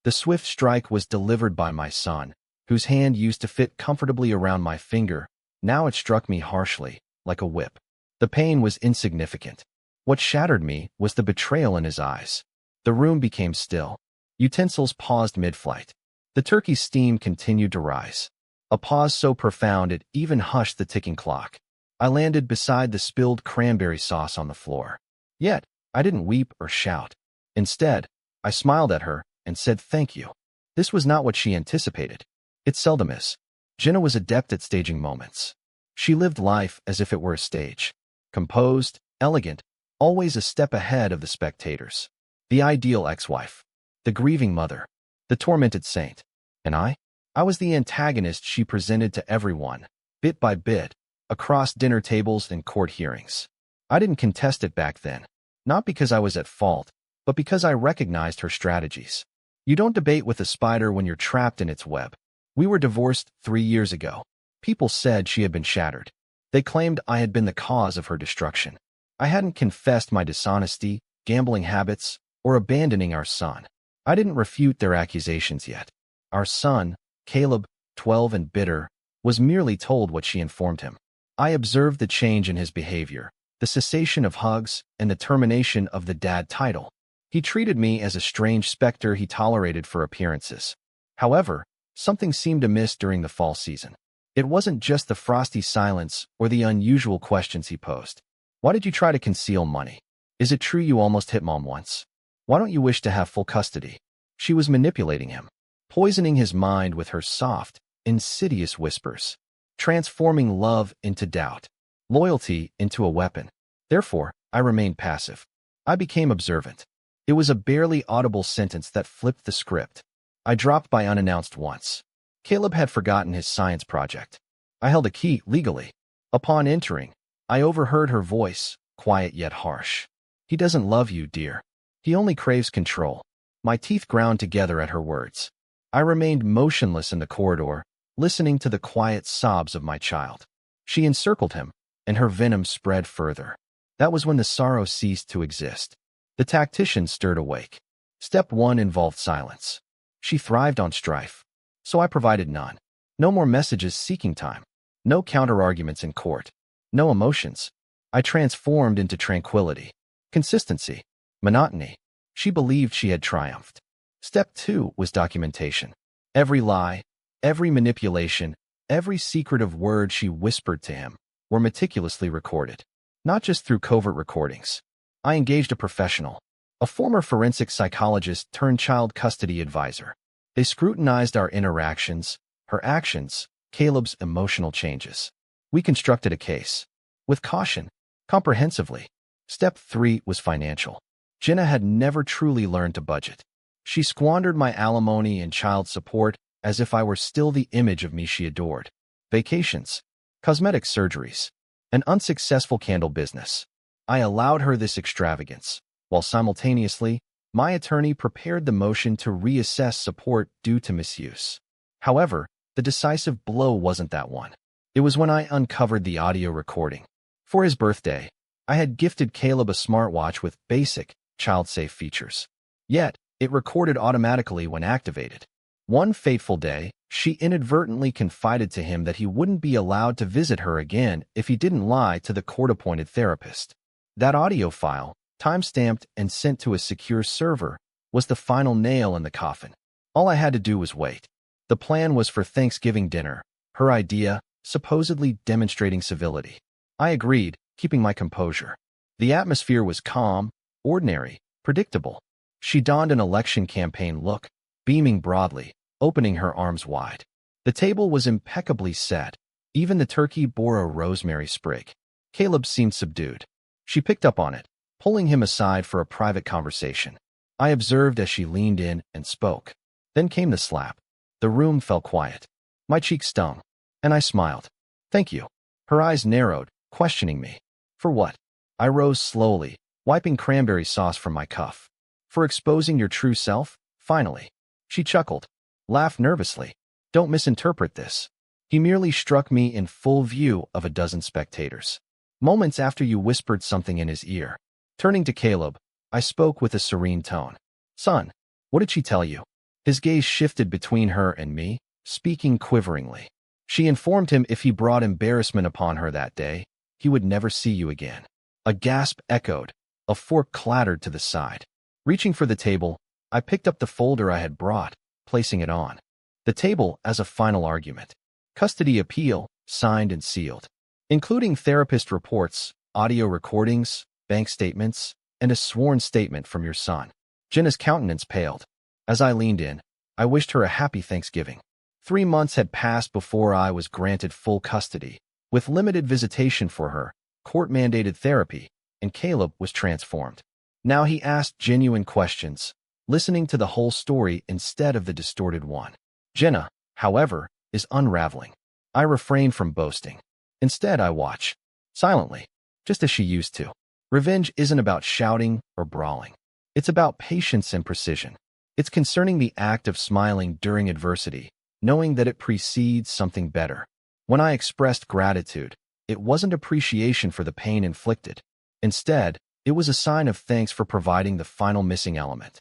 The swift strike was delivered by my son, whose hand used to fit comfortably around my finger. Now it struck me harshly, like a whip. The pain was insignificant. What shattered me was the betrayal in his eyes. The room became still. Utensils paused mid-flight. The turkey's steam continued to rise. A pause so profound it even hushed the ticking clock. I landed beside the spilled cranberry sauce on the floor. Yet, I didn't weep or shout. Instead, I smiled at her and said thank you. This was not what she anticipated. It seldom is. Jenna was adept at staging moments. She lived life as if it were a stage. Composed, elegant, always a step ahead of the spectators. The ideal ex-wife. The grieving mother. The tormented saint. And I was the antagonist she presented to everyone, bit by bit, across dinner tables and court hearings. I didn't contest it back then, not because I was at fault, but because I recognized her strategies. You don't debate with a spider when you're trapped in its web. We were divorced 3 years ago. People said she had been shattered. They claimed I had been the cause of her destruction. I hadn't confessed my dishonesty, gambling habits, or abandoning our son. I didn't refute their accusations yet. Our son, Caleb, 12 and bitter, was merely told what she informed him. I observed the change in his behavior, the cessation of hugs, and the termination of the dad title. He treated me as a strange specter he tolerated for appearances. However, something seemed amiss during the fall season. It wasn't just the frosty silence or the unusual questions he posed. Why did you try to conceal money? Is it true you almost hit mom once? Why don't you wish to have full custody? She was manipulating him, poisoning his mind with her soft, insidious whispers, transforming love into doubt, loyalty into a weapon. Therefore, I remained passive. I became observant. It was a barely audible sentence that flipped the script. I dropped by unannounced once. Caleb had forgotten his science project. I held a key legally. Upon entering, I overheard her voice, quiet yet harsh. He doesn't love you, dear. He only craves control. My teeth ground together at her words. I remained motionless in the corridor, listening to the quiet sobs of my child. She encircled him, and her venom spread further. That was when the sorrow ceased to exist. The tactician stirred awake. Step 1 involved silence. She thrived on strife. So I provided none. No more messages seeking time. No counter-arguments in court. No emotions. I transformed into tranquility. Consistency. Monotony. She believed she had triumphed. Step 2 was documentation. Every lie, every manipulation, every secretive word she whispered to him were meticulously recorded. Not just through covert recordings. I engaged a professional, a former forensic psychologist turned child custody advisor. They scrutinized our interactions, her actions, Caleb's emotional changes. We constructed a case. With caution, comprehensively. Step 3 was financial. Jenna had never truly learned to budget. She squandered my alimony and child support as if I were still the image of me she adored. Vacations, cosmetic surgeries, an unsuccessful candle business. I allowed her this extravagance, while simultaneously, my attorney prepared the motion to reassess support due to misuse. However, the decisive blow wasn't that one. It was when I uncovered the audio recording. For his birthday, I had gifted Caleb a smartwatch with basic, child-safe features. Yet, it recorded automatically when activated. One fateful day, she inadvertently confided to him that he wouldn't be allowed to visit her again if he didn't lie to the court-appointed therapist. That audio file, time-stamped and sent to a secure server, was the final nail in the coffin. All I had to do was wait. The plan was for Thanksgiving dinner, her idea, supposedly demonstrating civility. I agreed, keeping my composure. The atmosphere was calm, ordinary, predictable. She donned an election campaign look, beaming broadly, opening her arms wide. The table was impeccably set. Even the turkey bore a rosemary sprig. Caleb seemed subdued. She picked up on it, pulling him aside for a private conversation. I observed as she leaned in and spoke. Then came the slap. The room fell quiet. My cheek stung, and I smiled. Thank you. Her eyes narrowed, questioning me. For what? I rose slowly, wiping cranberry sauce from my cuff. For exposing your true self, finally. She chuckled, laughed nervously. Don't misinterpret this. He merely struck me in full view of a dozen spectators. Moments after you whispered something in his ear. Turning to Caleb, I spoke with a serene tone. Son, what did she tell you? His gaze shifted between her and me, speaking quiveringly. She informed him if he brought embarrassment upon her that day, he would never see you again. A gasp echoed. A fork clattered to the side. Reaching for the table, I picked up the folder I had brought, placing it on the table as a final argument. Custody appeal, signed and sealed, including therapist reports, audio recordings, bank statements, and a sworn statement from your son. Jenna's countenance paled. As I leaned in, I wished her a happy Thanksgiving. 3 months had passed before I was granted full custody, with limited visitation for her, court-mandated therapy, and Caleb was transformed. Now he asked genuine questions, listening to the whole story instead of the distorted one. Jenna, however, is unraveling. I refrain from boasting. Instead, I watch, silently, just as she used to. Revenge isn't about shouting or brawling. It's about patience and precision. It's concerning the act of smiling during adversity, knowing that it precedes something better. When I expressed gratitude, it wasn't appreciation for the pain inflicted. Instead, it was a sign of thanks for providing the final missing element.